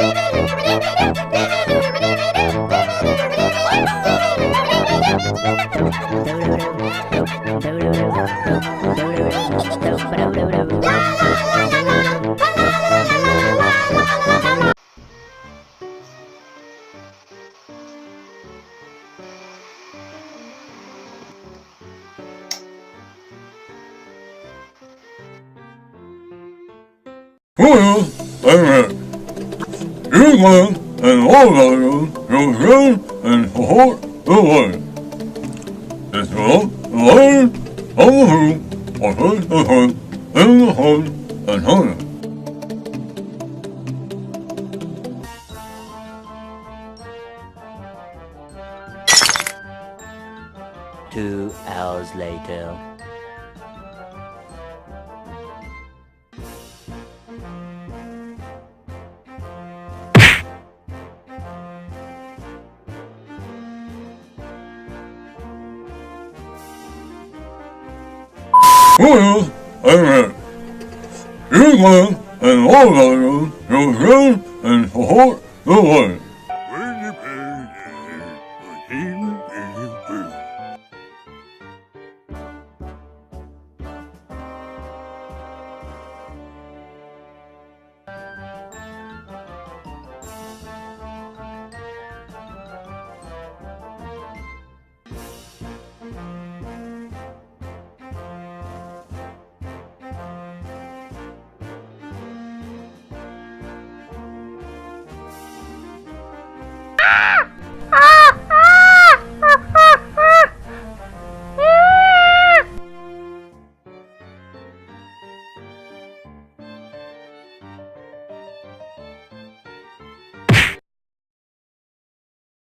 Well, amen. England and all of you will hear and support the way. It's not the way of the who are face to face in the heart and heart. 2 hours later. Well, amen. England and all of you will hear and support the way.